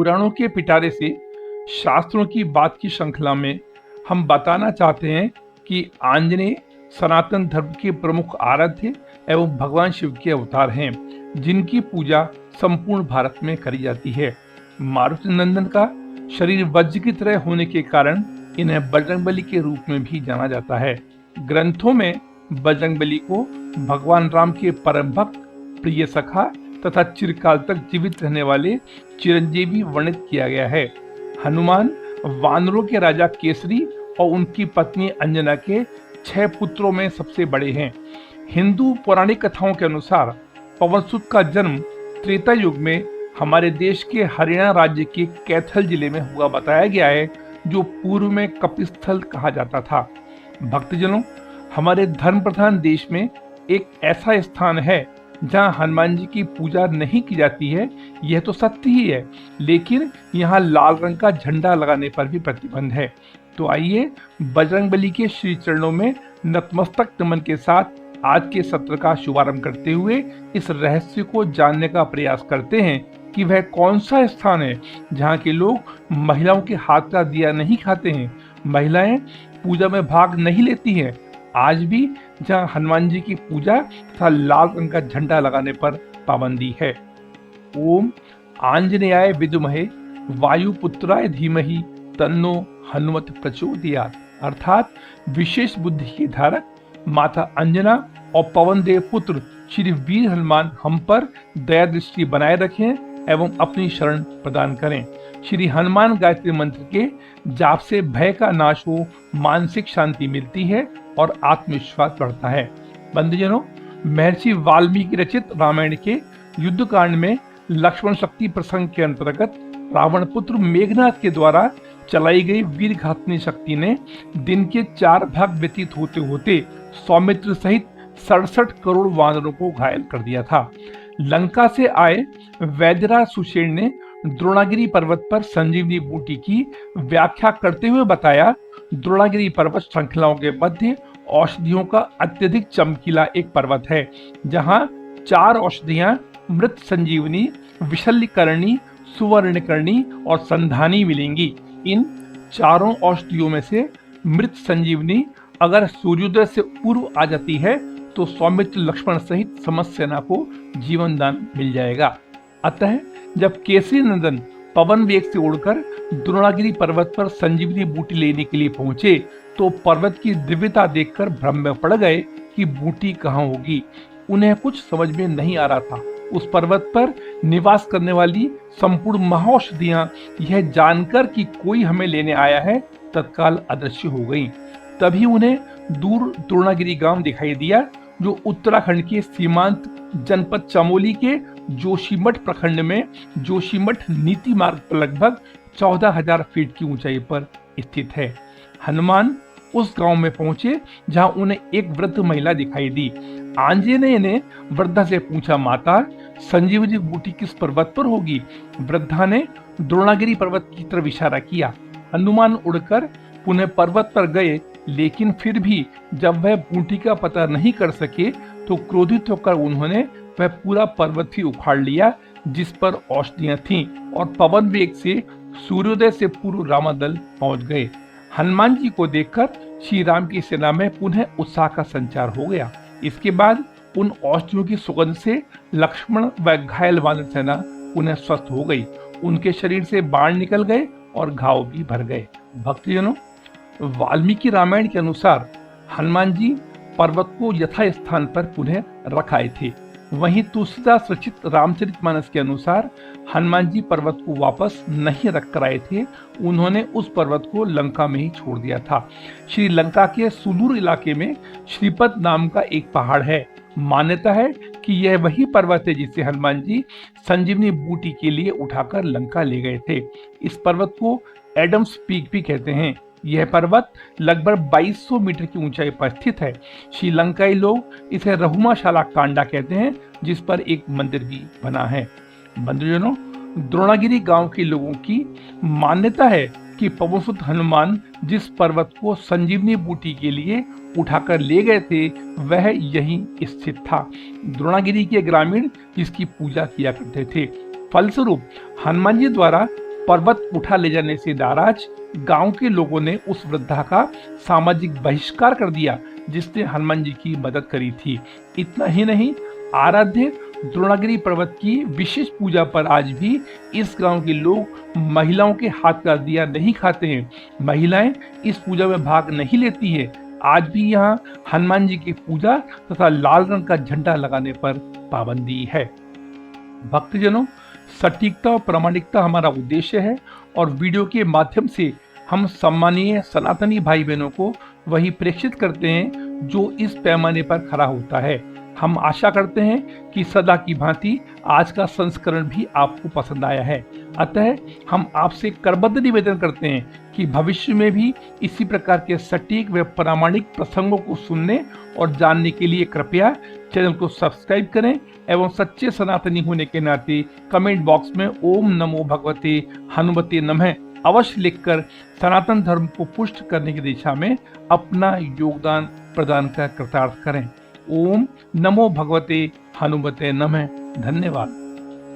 पुराणों के पिटारे से शास्त्रों की बात की श्रृंखला में हम बताना चाहते हैं कि आंजनेय सनातन धर्म के प्रमुख आराध्य एवं भगवान शिव के अवतार हैं, जिनकी पूजा संपूर्ण भारत में करी जाती है। मारुति नंदन का शरीर वज्र की तरह होने के कारण इन्हें बजरंगबली के रूप में भी जाना जाता है। ग्रंथों में बजरंगबली को भगवान राम के परम भक्त, प्रिय सखा तथा चिरकाल तक जीवित रहने वाले चिरंजीवी वर्णित किया गया है। हनुमान वानरों के राजा केसरी और उनकी पत्नी अंजना के 6 पुत्रों में सबसे बड़े हैं। हिंदू पौराणिक कथाओं के अनुसार पवनसुत का जन्म त्रेता युग में हमारे देश के हरियाणा राज्य के कैथल जिले में हुआ बताया गया है, जो पूर्व में कपिस्थल कहा जाता था। भक्तजनों, हमारे धर्म प्रधान देश में एक ऐसा स्थान है जहां हनुमान जी की पूजा नहीं की जाती है, यह तो सत्य ही है, लेकिन यहाँ लाल रंग का झंडा लगाने पर भी प्रतिबंध है। तो आइए बजरंगबली के श्री चरणों में नतमस्तक नमन के साथ आज के सत्र का शुभारंभ करते हुए इस रहस्य को जानने का प्रयास करते हैं कि वह कौन सा स्थान है जहाँ के लोग महिलाओं के हाथ का दिया नहीं खाते हैं, महिलाएं पूजा में भाग नहीं लेती हैं, आज भी जहाँ हनुमान जी की पूजा तथा लाल रंग का झंडा लगाने पर पाबंदी है। ओम आंजनेयाय विद्महे वायुपुत्राय धीमहि तन्नो हनुमत प्रचोदयात्, अर्थात विशेष बुद्धि के धारक माता अंजना और पवन देव पुत्र श्री वीर हनुमान हम पर दया दृष्टि बनाए रखें एवं अपनी शरण प्रदान करें। श्री हनुमान गायत्री मंत्र के जाप से भय का नाश हो, मानसिक शांति मिलती है और आत्मविश्वास बढ़ता है। बंधुजनों, महर्षि वाल्मीकि रचित रामायण के युद्ध कांड में लक्ष्मण शक्ति प्रसंग के अंतर्गत रावण पुत्र मेघनाथ के द्वारा चलाई गई वीर घातनी शक्ति ने दिन के 4 भाग व्यतीत होते होते सौमित्र सहित 67 करोड़ वानरों को घायल कर दिया था। लंका से आए वैद्यराज सुषेण ने द्रोणागिरी पर्वत पर संजीवनी बूटी की व्याख्या करते हुए बताया, द्रोणागिरी पर्वत श्रृंखलाओं के मध्य औषधियों का अत्यधिक चमकीला एक पर्वत है, जहां 4 औषधियां मृत संजीवनी, विशल्यकरणी, सुवर्णकरणी और संधानी मिलेंगी। इन चारों औषधियों में से मृत संजीवनी अगर सूर्योदय से पूर्व आ जाती है तो सौमित्र लक्ष्मण सहित समस्त सेना को जीवन दान मिल जाएगा। अतः जब केसरी नंदन पवन वेग से उड़कर द्रोणागिरी पर्वत पर संजीवनी बूटी लेने के लिए पहुंचे तो पर्वत की दिव्यता देखकर भ्रम में पड़ गए कि बूटी कहाँ होगी। उन्हें कुछ समझ में नहीं आ रहा था। उस पर्वत पर निवास करने वाली संपूर्ण महाऔषधियां यह जानकर कि कोई हमें लेने आया है, तत्काल अदृश्य हो गईं। तभी उन्हें दूर द्रोणागिरी गांव दिखाई दिया, जो उत्तराखंड के सीमांत जनपद चमोली के जोशीमठ प्रखंड में जोशीमठ नीति मार्ग पर लगभग 14,000 फीट की ऊंचाई पर स्थित है। हनुमान उस गांव में पहुंचे जहां उन्हें एक वृद्ध महिला दिखाई दी। आंजनेय ने वृद्धा से पूछा, माता, संजीवनी बूटी किस पर्वत पर होगी? वृद्धा ने द्रोणागिरी पर्वत की तरफ इशारा किया। हनुमान उड़कर पुनः पर्वत पर गए, लेकिन फिर भी जब वह बूटी का पता नहीं कर सके तो क्रोधित होकर उन्होंने वह पूरा पर्वत ही उखाड़ लिया जिस पर औषधियां थीं और पवन वेग से सूर्योदय से पूर्व रामादल पहुंच गए। हनुमान जी को देखकर श्री राम की सेना में पुनः उत्साह का संचार हो गया। इसके बाद उन औषधियों की सुगंध से लक्ष्मण व घायल वानर सेना पुनः स्वस्थ हो गई। उनके शरीर से बाण निकल गए और घाव भी भर गए। भक्तजनों, वाल्मीकि रामायण के अनुसार हनुमान जी पर्वत को यथा स्थान पर पुनः रख आए थे। वहीं तुलसीदास रचित रामचरितमानस के अनुसार हनुमान जी पर्वत को वापस नहीं रख कर आए थे, उन्होंने उस पर्वत को लंका में ही छोड़ दिया था। श्रीलंका के सुदूर इलाके में श्रीपद नाम का एक पहाड़ है। मान्यता है कि यह वही पर्वत है जिसे हनुमान जी संजीवनी बूटी के लिए उठाकर लंका ले गए थे। इस पर्वत को एडम्स पीक भी कहते हैं। यह पर्वत लगभग 2200 मीटर की ऊंचाई पर स्थित है। श्रीलंकाई लोग इसे रहुमाशाला कांडा कहते हैं, जिस पर एक मंदिर भी बना है। बंधुजनों, द्रोणागिरी गांव के लोगों की मान्यता है कि पवनसुत हनुमान जिस पर्वत को संजीवनी बूटी के लिए उठाकर ले गए थे वह यहीं स्थित था। द्रोणागिरी के ग्रामीण जिसकी पूजा किया करते थे। फलस्वरूप हनुमान जी द्वारा पर्वत उठा ले जाने से नाराज गांव के लोगों ने उस वृद्धा का सामाजिक बहिष्कार कर दिया जिसने हनुमान जी की मदद करी थी। इतना ही नहीं, आराध्य द्रोणागिरी पर्वत की विशेष पूजा पर आज भी इस गांव के लोग महिलाओं के हाथ का दिया नहीं खाते हैं। महिलाएं इस पूजा में भाग नहीं लेती है। आज भी यहाँ हनुमान जी की पूजा तथा लाल रंग का झंडा लगाने पर पाबंदी है। भक्तजनों, सटीकता और प्रामाणिकता हमारा उद्देश्य है और वीडियो के माध्यम से हम सम्मानीय सनातनी भाई बहनों को वही प्रेषित करते हैं जो इस पैमाने पर खरा होता है। हम आशा करते हैं कि सदा की भांति आज का संस्करण भी आपको पसंद आया है। अतः हम आपसे करबद्ध निवेदन करते हैं कि भविष्य में भी इसी प्रकार के सटीक व प्रामाणिक प्रसंगों को सुनने और जानने के लिए कृपया चैनल को सब्सक्राइब करें एवं सच्चे सनातनी होने के नाते कमेंट बॉक्स में ओम नमो भगवते हनुमते नमः अवश्य लिखकर सनातन धर्म को पुष्ट करने की दिशा में अपना योगदान प्रदान कर कृतार्थ करें। ओम नमो भगवते हनुमते नमः। धन्यवाद।